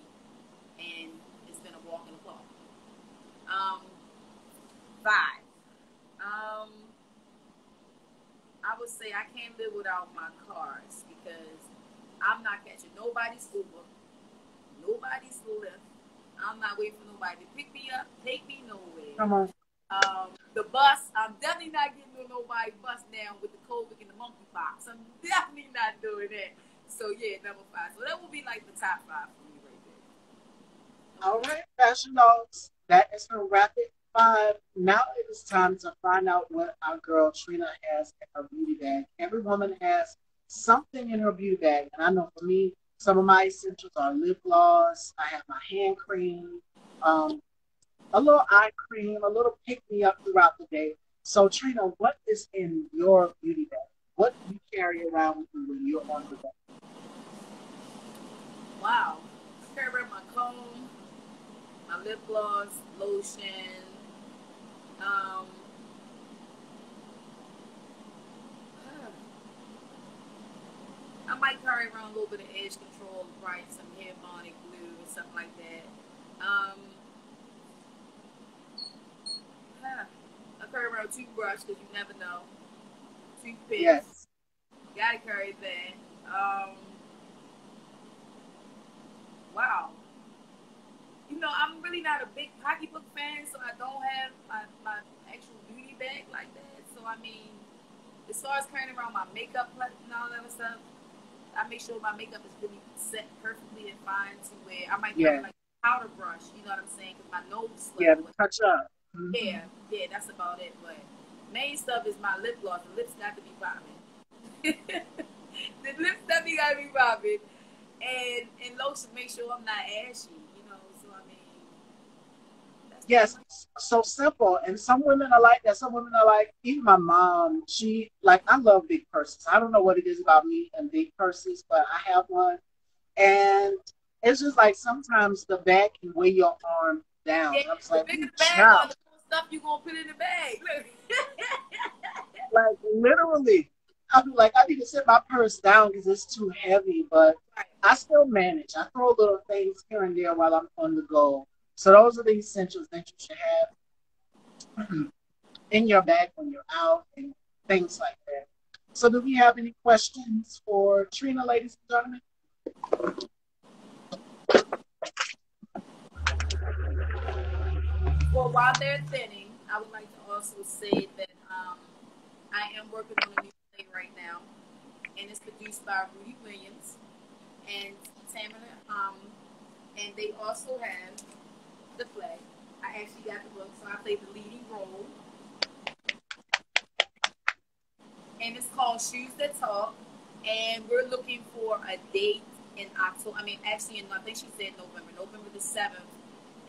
and it's been a walk in the park. 5. I would say I can't live without my cars because I'm not catching nobody's Uber, nobody's Lyft. I'm not waiting for nobody to pick me up, take me nowhere. Come on. The bus, I'm definitely not getting on nobody's bus now with the COVID and the monkeypox. I'm definitely not doing that. So yeah, number 5. So that will be like the top 5 for me right there. All right, fashion dogs. That is her rapid 5. Now it is time to find out what our girl Trina has in her beauty bag. Every woman has something in her beauty bag, and I know for me, some of my essentials are lip gloss. I have my hand cream, a little eye cream, a little pick me up throughout the day. So Trina, what is in your beauty bag? What do you carry around with you when you're on the go? Wow. I carry around my comb, my lip gloss, lotion. Um, I might carry around a little bit of edge control, right? Some hair bond and glue or something like that. I carry around a toothbrush because you never know. Toothpaste. Yes. Gotta carry that. Wow. You know, I'm really not a big pocketbook fan, so I don't have my actual beauty bag like that. So, I mean, as far as carrying around my makeup and all that other stuff, I make sure my makeup is really set perfectly and fine to where I might carry like a powder brush, you know what I'm saying? Because my nose slipped. Yeah, touch up. Yeah, that's about it. But main stuff is my lip gloss. The lips got to be popping. The lips definitely got to be popping. And lotion, make sure I'm not ashy, you know. So, I mean, that's Yes, so simple. And some women are like that. Some women are like, even my mom, she, like, I love big purses. I don't know what it is about me and big purses, but I have one. And it's just like sometimes the bag can weigh your arm down. Yeah, I'm just the like, bigger the bag child. are, the more stuff you going to put in the bag. Look. Like, literally. I'll be like, I need to set my purse down because it's too heavy, but Right. I still manage. I throw little things here and there while I'm on the go. So those are the essentials that you should have in your bag when you're out and things like that. So do we have any questions for Trina, ladies and gentlemen? Well, while they're thinning, I would like to also say that I am working on a new play right now, and it's produced by Rudy Williams and Tamara and they also have the play. I actually got the book, so I played the leading role, and it's called Shoes That Talk, and we're looking for a date in October. I mean, actually, I think she said November the 7th,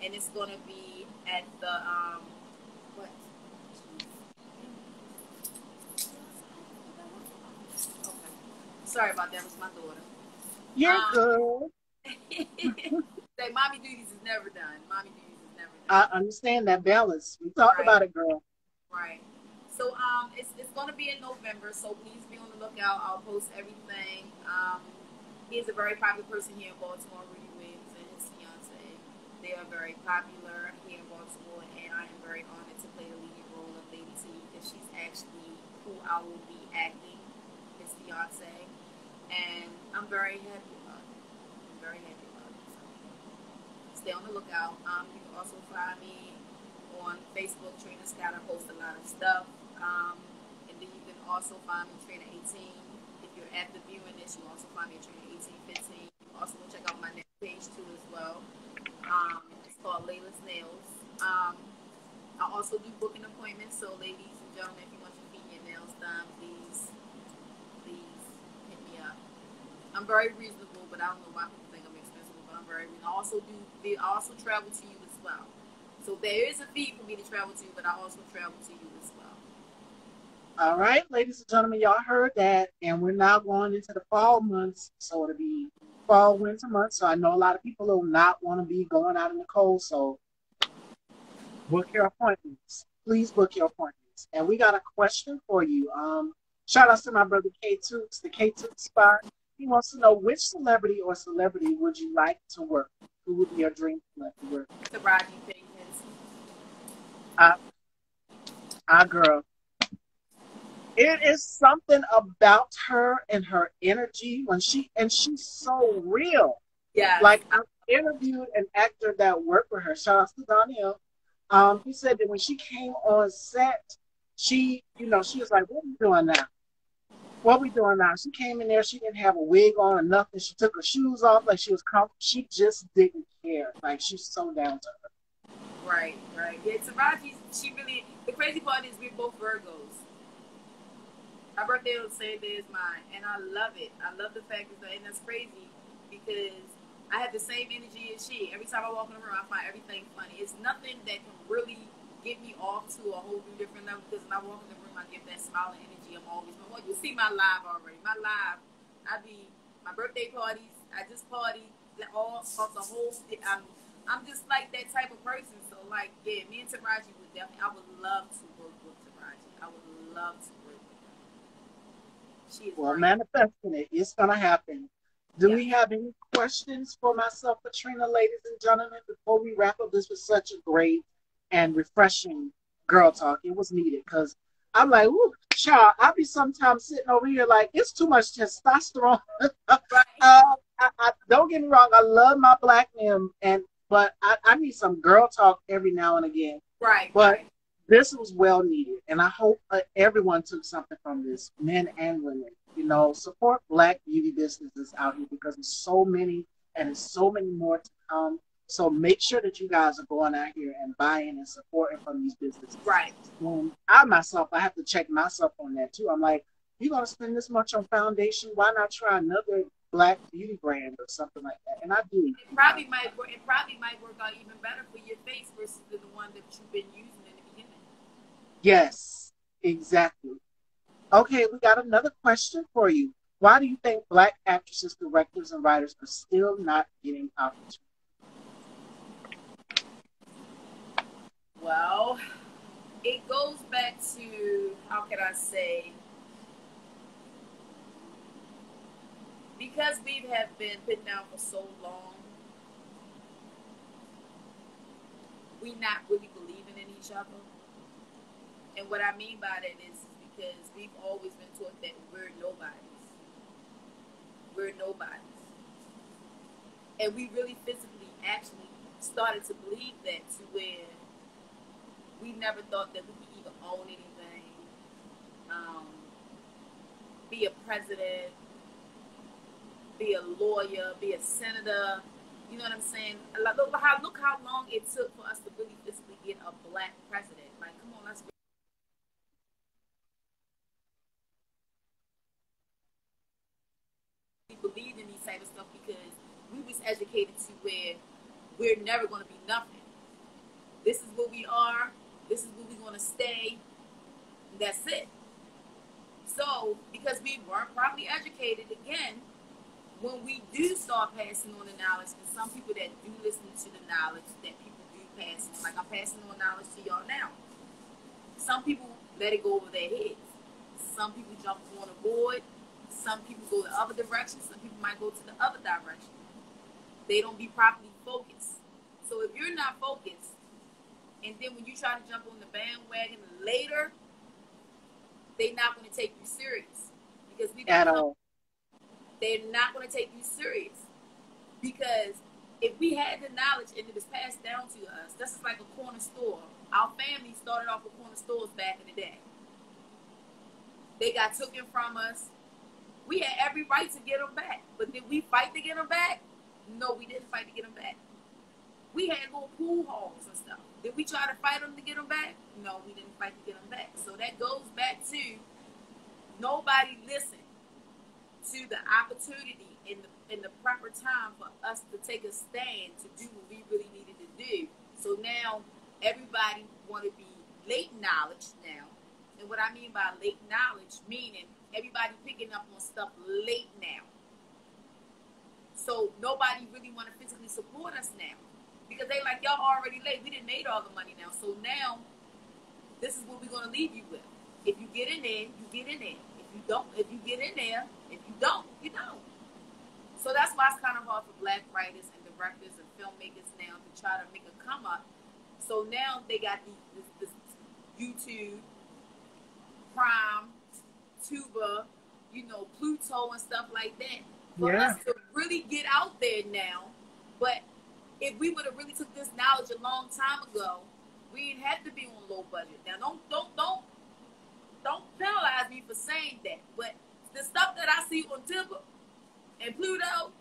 and it's going to be at the what? Okay. Sorry about that. It was my daughter. You're good. Say, mommy duties is never done. Mommy duties is never I done. understand that balance. We talked about it, girl. Right. So it's going to be in November. So please be on the lookout. I'll post everything. He's a very popular person here in Baltimore, Rudy Williams and his fiance. They are very popular here in Baltimore, and I am very honored to play the leading role of Lady T because she's actually who I will be acting, his fiance, and I'm very happy about it. I'm very happy about it. So stay on the lookout. You can also find me on Facebook, Trina Scott. I post a lot of stuff. And then you can also find me Trina 18. If you're after viewing this, you can also find me Trina 1815. You can also check out my next page too as well. It's called Layla's Nails. I I also do booking appointments. So, ladies and gentlemen, if you want your feet and your nails done, please hit me up. I'm very reasonable, but I don't know why people think I'm expensive, but I'm very reasonable. I also travel to you as well. So there is a fee for me to travel to you, but I also travel to you as well. All right, ladies and gentlemen, y'all heard that, and we're now going into the fall months, so it'll be fall, winter months. So I know a lot of people will not want to be going out in the cold, so book your appointments. Please book your appointments. And we got a question for you. Shout out to my brother K Tooks, the K Tooks spot. He wants to know which celebrity or celebrity would you like to work? Who would be your dream celebrity to work? Taraji P. Henson. Our girl. It is something about her and her energy when she's so real. Yes. Like I've interviewed an actor that worked with her. Shout out to Danielle. He said that when she came on set, she was like, "What are we doing now? What are we doing now?" She came in there. She didn't have a wig on or nothing. She took her shoes off like she was comfortable. She just didn't care. Like she's so down to her. Right. Yeah, Taraji, she really. The crazy part is we're both Virgos. Her birthday was the same day as mine, and I love it. I love the fact that, and that's crazy because I have the same energy as she. Every time I walk in the room, I find everything funny. It's nothing that can really get me off to a whole new different level because when I walk in the room, I get that smiling energy. I'm always, well, you see my live already. My live, my birthday parties, I just party all of the whole. I'm just like that type of person. So like, yeah, me and Taraji would definitely. I would love to work with Taraji. I would love to work with her. Well, manifesting it. It's going to happen. Do we have any questions for myself, Trina, ladies and gentlemen, before we wrap up? This was such a great and refreshing girl talk. It was needed because I'm like, ooh, child, I'll be sometimes sitting over here like, it's too much testosterone. Don't get me wrong. I love my black men, but I need some girl talk every now and again. Right. But this was well needed, and I hope everyone took something from this, men and women. Support Black beauty businesses out here because there's so many, and there's so many more to come. So make sure that you guys are going out here and buying and supporting from these businesses. Right. I have to check myself on that too. I'm like, you're going to spend this much on foundation? Why not try another Black beauty brand or something like that? And I do. It probably might work out even better for your face versus the one that you've been using. Yes, exactly. Okay, we got another question for you. Why do you think Black actresses, directors, and writers are still not getting opportunities? Well, it goes back to, how can I say, because we have been put down for so long, we not really believing in each other. And what I mean by that is because we've always been taught that we're nobodies. We're nobodies. And we really physically actually started to believe that to where we never thought that we could even own anything, be a president, be a lawyer, be a senator. You know what I'm saying? Look how long it took for us to really physically get a Black president. Like, come on, let's believed in these type of stuff because we was educated to where we're never going to be nothing. This is what we are. This is where we're going to stay. That's it. So, because we weren't properly educated, again, when we do start passing on the knowledge, and some people that do listen to the knowledge that people do pass on, like I'm passing on knowledge to y'all now. Some people let it go over their heads. Some people jump on a board. Some people go the other direction. Some people might go to the other direction. They don't be properly focused. So if you're not focused, and then when you try to jump on the bandwagon later, they're not going to take you serious. Because they're not going to take you serious. Because if we had the knowledge and it was passed down to us, this is like a corner store. Our family started off with corner stores back in the day. They got taken from us. We had every right to get them back. But did we fight to get them back? No, we didn't fight to get them back. We had little pool halls and stuff. Did we try to fight them to get them back? No, we didn't fight to get them back. So that goes back to nobody listened to the opportunity in the proper time for us to take a stand to do what we really needed to do. So now everybody want to be late knowledge now. And what I mean by late knowledge, meaning everybody picking up on stuff late now. So nobody really want to physically support us now. Because they like, y'all already late. We didn't made all the money now. So now, this is what we're going to leave you with. If you get in there, you get in there. If you get in there, if you don't, you don't. So that's why it's kind of hard for black writers and directors and filmmakers now to try to make a come up. So now they got this YouTube, Prime, Tuba, Pluto and stuff like that. For us to really get out there now. But if we would have really took this knowledge a long time ago, we didn't have to be on low budget. Now don't penalize me for saying that. But the stuff that I see on Tuba and Pluto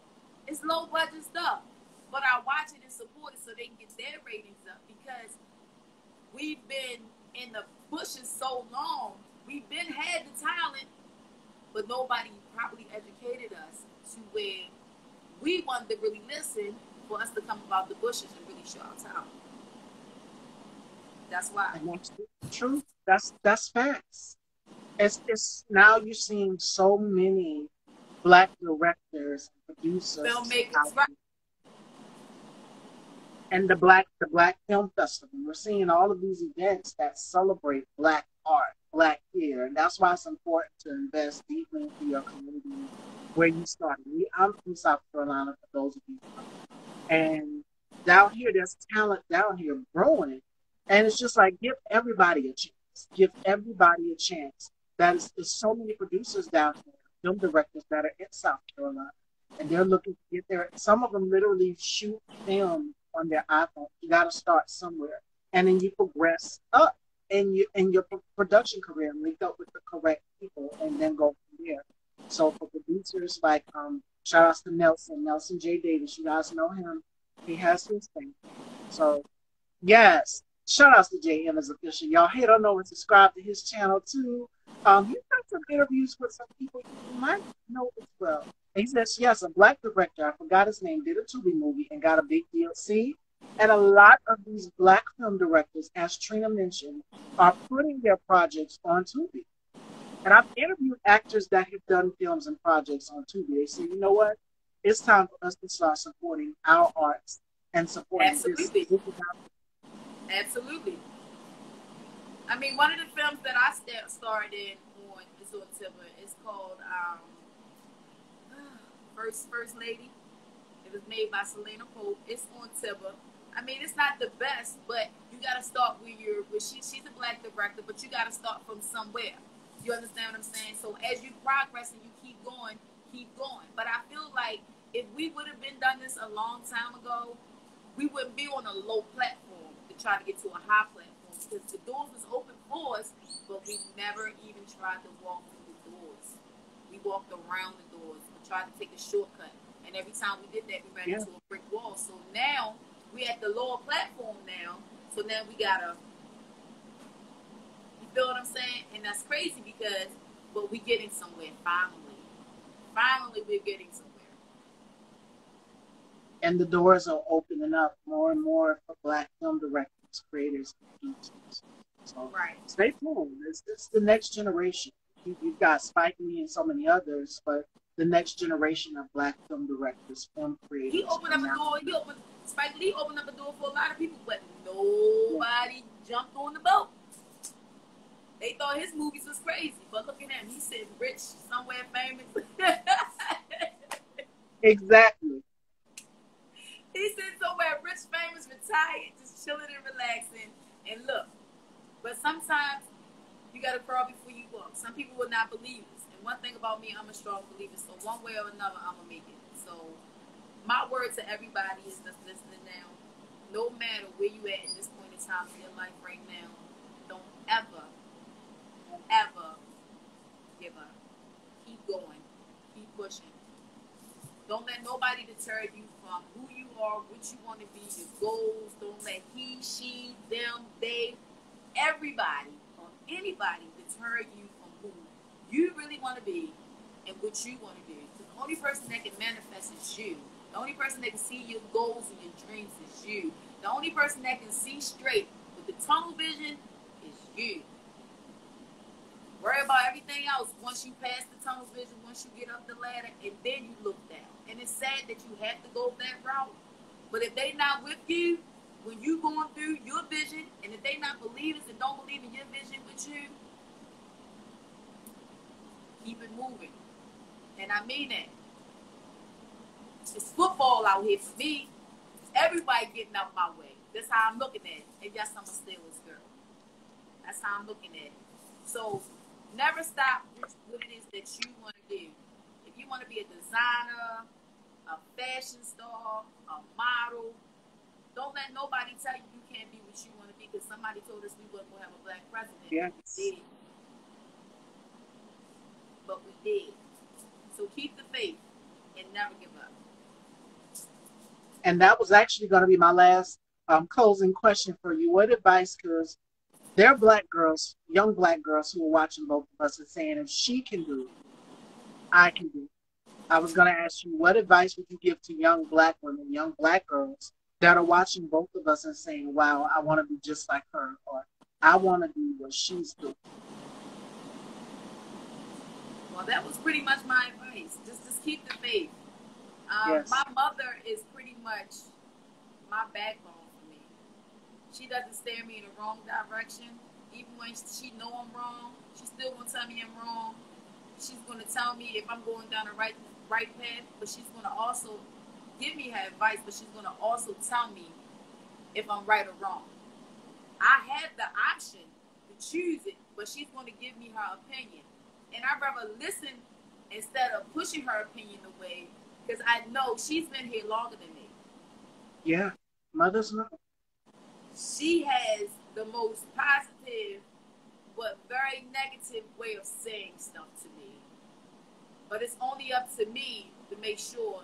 is low budget stuff. But I watch it and support it so they can get their ratings up, because we've been in the bushes so long. We've been had the talent, but nobody properly educated us to where we wanted to really listen for us to come about the bushes and really show our talent. That's why. And that's true. That's facts. It's now you're seeing so many black directors and producers, filmmakers, right? And the black film festival. We're seeing all of these events that celebrate black art, black theater, and that's why it's important to invest deeply into your community where you started. I'm from South Carolina, for those of you, and down here there's talent down here growing, and it's just like give everybody a chance. Give everybody a chance. There's so many producers down here, film directors that are in South Carolina, and they're looking to get there. Some of them literally shoot film on their iPhone. You got to start somewhere, and then you progress up in your production career, link up with the correct people, and then go from there. So for producers like shout outs to Nelson J. Davis, you guys know him. He has his thing. So yes, shout outs to JM as official. Y'all head on over and subscribe to his channel too. He's got some interviews with some people you might know as well. And he says, yes, a black director, I forgot his name, did a Tubi movie and got a big deal. See? And a lot of these black film directors, as Trina mentioned, are putting their projects on Tubi. And I've interviewed actors that have done films and projects on Tubi. They say, you know what? It's time for us to start supporting our arts and supporting Absolutely. this. Absolutely. I mean, one of the films that I starred in is on Tubi. It's called First Lady. It was made by Selena Pope. It's on Tubi. I mean, it's not the best, but you got to start where she's a black director, but you got to start from somewhere. You understand what I'm saying? So as you progress and you keep going. But I feel like if we would have been done this a long time ago, we wouldn't be on a low platform to try to get to a high platform, because the doors was open for us, but we never even tried to walk through the doors. We walked around the doors. We tried to take a shortcut. And every time we did that, we ran into a brick wall. So now we at the lower platform now. So now we gotta, you feel what I'm saying? And that's crazy but we getting somewhere finally. Finally, we're getting somewhere. And the doors are opening up more and more for black film directors, creators, and producers. So stay tuned. It's the next generation. You've got Spike Lee and so many others, but the next generation of black film directors, film creators. He opened up a door. Spike Lee opened up a door for a lot of people, but nobody jumped on the boat. They thought his movies was crazy, but look at him. He said rich, somewhere famous. Exactly. He said somewhere rich, famous, retired, just chilling and relaxing. And look, but sometimes you got to crawl before you walk. Some people will not believe us. And one thing about me, I'm a strong believer. So one way or another, I'm going to make it. So my word to everybody is that's listening now, no matter where you at in this point in time in your life right now, don't ever give up. Keep going. Keep pushing. Don't let nobody deter you from who you are, what you want to be, your goals. Don't let he, she, them everybody or anybody deter you from who you really want to be and what you want to do. Because the only person that can manifest is you. The only person that can see your goals and your dreams is you. The only person that can see straight with the tunnel vision is you. Worry about everything else once you pass the tunnel vision, once you get up the ladder, and then you look down. And it's sad that you have to go that route. But if they not with you, when you going through your vision, and if they not believers and don't believe in your vision with you, keep it moving. And I mean that. It's football out here for me. Everybody getting out my way. That's how I'm looking at it. And yes, I'm a Steelers girl. That's how I'm looking at it. So never stop what it is that you want to do. If you want to be a designer, a fashion star, a model, don't let nobody tell you you can't be what you want to be, because somebody told us we wasn't going to have a black president. Yes. We did. But we did. So keep the faith and never give up. And that was actually going to be my last closing question for you. What advice, because there are black girls, young black girls who are watching both of us and saying, if she can do it, I can do it. I was going to ask you, what advice would you give to young black women, young black girls that are watching both of us and saying, wow, I want to be just like her, or I want to do what she's doing? Well, that was pretty much my advice. Just keep the faith. Yes. My mother is pretty much my backbone for me. She doesn't steer me in the wrong direction. Even when she know I'm wrong, she's still going to tell me I'm wrong. She's going to tell me if I'm going down the right path, but she's going to also give me her advice, but she's going to also tell me if I'm right or wrong. I have the option to choose it, but she's going to give me her opinion. And I'd rather listen instead of pushing her opinion away, because I know she's been here longer than me. Yeah, mothers know. She has the most positive but very negative way of saying stuff to me. But it's only up to me to make sure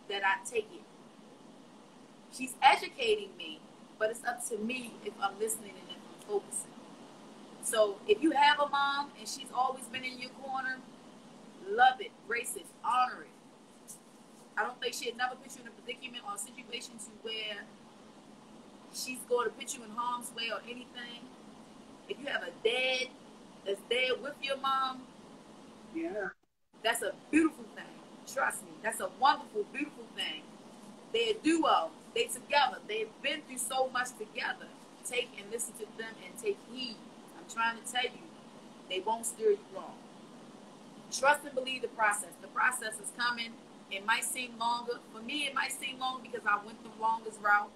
that I take it. She's educating me, but it's up to me if I'm listening and if I'm focusing. So if you have a mom and she's always been in your corner, love it, embrace it, honor it. I don't think she'd never put you in a predicament or a situation to where she's going to put you in harm's way or anything. If you have a dad that's there with your mom, yeah, that's a beautiful thing. Trust me, that's a wonderful, beautiful thing. They're a duo. They together. They've been through so much together. Take and listen to them and take heed. I'm trying to tell you, they won't steer you wrong. Trust and believe the process. The process is coming. It might seem longer. For me, it might seem longer because I went the longest route.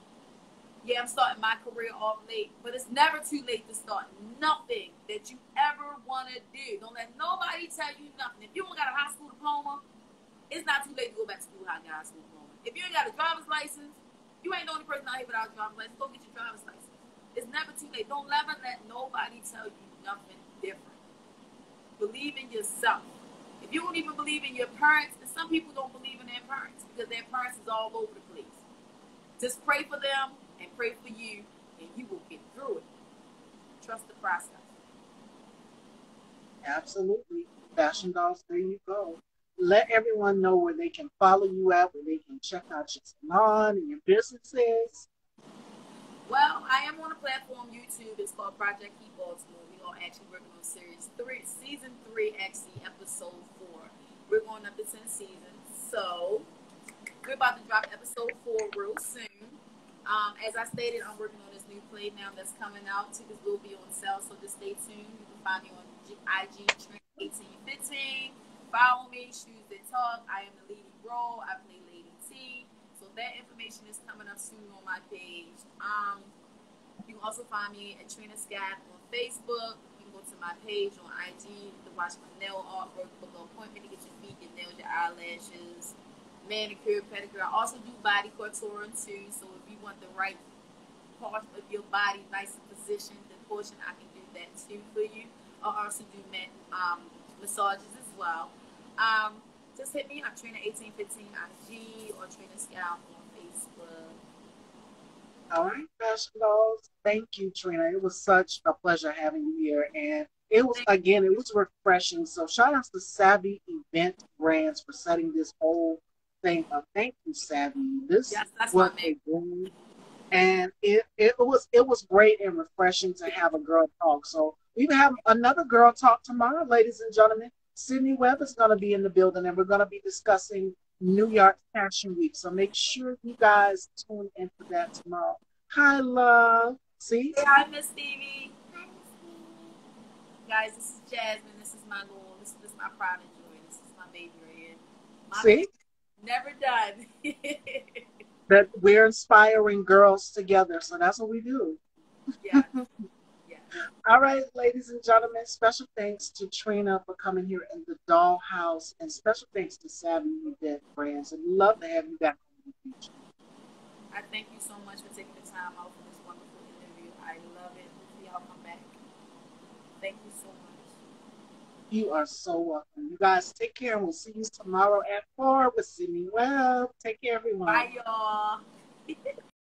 Yeah, I'm starting my career off late, but it's never too late to start nothing that you ever want to do. Don't let nobody tell you nothing. If you don't got a high school diploma, it's not too late to go back to school and get a high school diploma. If you ain't got a driver's license, you ain't the only person out here without a driver's license. Go get your driver's license. It's never too late. Don't ever let nobody tell you nothing different. Believe in yourself. If you don't even believe in your parents, and some people don't believe in their parents because their parents is all over the place. Just pray for them and pray for you, and you will get through it. Trust the process. Absolutely. Fashion Dolls, there you go. Let everyone know where they can follow you at, where they can check out your salon and your businesses. Well, I am on a platform, YouTube. It's called Project Key Baltimore. We are actually working on season 3, actually, episode 4. We're going up to 10 seasons. So, we're about to drop episode 4 real soon. As I stated, I'm working on this new play now that's coming out. Tickets will be on sale, so just stay tuned. You can find me on IG Trina 1815. Follow me, Shoes That Talk. I am the leading role. I play Lady T. So that information is coming up soon on my page. You can also find me at Trina Scott on Facebook. You can go to my page on IG to watch my nail artwork, book an appointment to get your feet, your nails, your eyelashes, manicure, pedicure. I also do body contouring too. So if you want the right part of your body nice and positioned, the portion, I can do that too for you. I also do massages as well. Just hit me up, Trina 1815 IG or Trina Scout on Facebook. All right, professionals. Thank you, Trina. It was such a pleasure having you here. And it was, again, it was refreshing. So shout out to Savvy Event Brands for setting this whole thing up. Thank you, Savvy. This Yes, that's my what name. they do. And it was great and refreshing to have a girl talk. So we have another girl talk tomorrow, ladies and gentlemen. Sydney Webb is going to be in the building, and we're going to be discussing New York Fashion Week. So make sure you guys tune in for that tomorrow. Hi, love. See, Say hi, Miss Stevie. Guys, this is Jasmine. This is my little. This is my pride and joy. This is my baby right here. My see baby, never done. that we're inspiring girls together. So that's what we do. Yeah, yeah. All right, ladies and gentlemen, special thanks to Trina for coming here in the dollhouse, and special thanks to Savvy Event Brands. And love to have you back on the future. I thank you so much for taking the time out for this wonderful interview. I love it. Hopefully, I'll come back. Thank you so much. You are so welcome. You guys take care, and we'll see you tomorrow at 4 with Sydney Webb. Take care, everyone. Bye, y'all.